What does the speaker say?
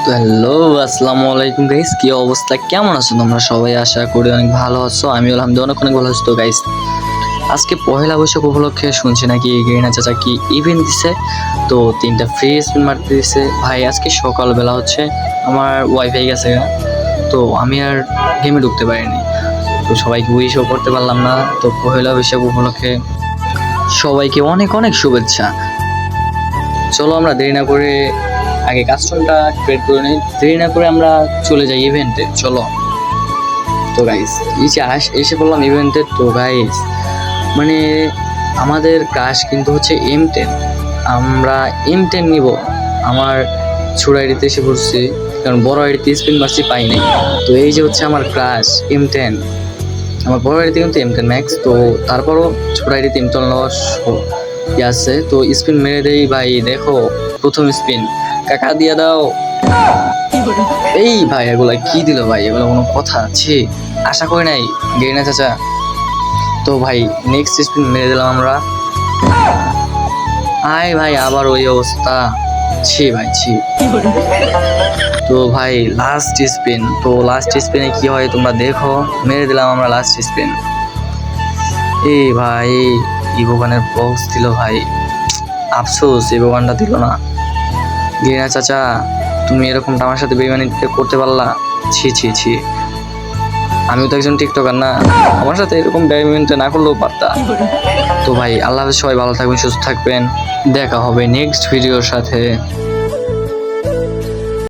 তো হ্যালো, আসসালামু আলাইকুম গাইস। কি অবস্থা, কেমন আছো তোমরা সবাই? আশা করি অনেক ভালো আছো। আমি আলহামদুলিল্লাহ অনেক অনেক ভালো আছি। তো গাইস, আজকে পহেলা বৈশাখ উপলক্ষে শুনছি নাকি গেরিনা চাচা কি ইভেন্ট দিছে, তো 3টা ফ্রি স্পিন মারতে দিছে ভাই। আজকে সকালবেলা হচ্ছে আমার ওয়াইফাই গেছে, তো আমি আর গেমে ঢুকতে পারিনি, তো সবাইকে উইশও করতে পারলাম না। তো পহেলা বৈশাখ উপলক্ষে সবাইকে অনেক অনেক শুভেচ্ছা। চলো আমরা দেরি না করে আগে কাস্টমটা ক্রিয়েট করে নিই, দেরি না করে আমরা চলে যাই ইভেন্টে। চলো। তো গাইস, এই যে এসে পড়লাম ইভেন্টে। তো গাইস, মানে আমাদের ক্রাশ কিন্তু হচ্ছে M10। আমরা M10 নিব। আমার ছোট আইডিতে এসে পড়ছি, কারণ বড় আইডিতে স্পিন মারছি পাই নাই। তো এই যে হচ্ছে আমার ক্রাশ M10। আমার বড় আইডিতে কিন্তু M10 ম্যাক্স, তো তারপরও ছোট আইডিতে M10 নেওয়ার আছে। তো স্পিন মেরে দেই ভাই। দেখো, প্রথম স্পিন কাকা দিয়া দাও। এই ভাই, এগুলা কি দিল ভাই? এগুলো কোনো কথা আছে? আশা করি নাই গেরিনা চাচা। তো ভাই নেক্সট স্পিন মেরে দিলাম আমরা। আয় ভাই, আবার ওই অবস্থা। ছি ভাই, ছি। তো ভাই লাস্ট স্পিন, তো লাস্ট স্পিনে কি হয় তোমরা দেখো। মেরে দিলাম আমরা লাস্ট স্পিন। এই ভাই, ইভোগানের বক্স দিল ভাই। আফসোস ইভোগানটা দিল না। গেরিনা চাচা, তুমি এরকমটা আমার সাথে বেইমানি করতে পারলা? ছি ছি ছি। আমিও তো একজন টিকটকার না, আমার সাথে এরকম বেইমানিটা না করলেও পারতা। তো ভাই আল্লাহ হাফেজ, সবাই ভালো থাকবেন, সুস্থ থাকবেন। দেখা হবে নেক্সট ভিডিওর সাথে।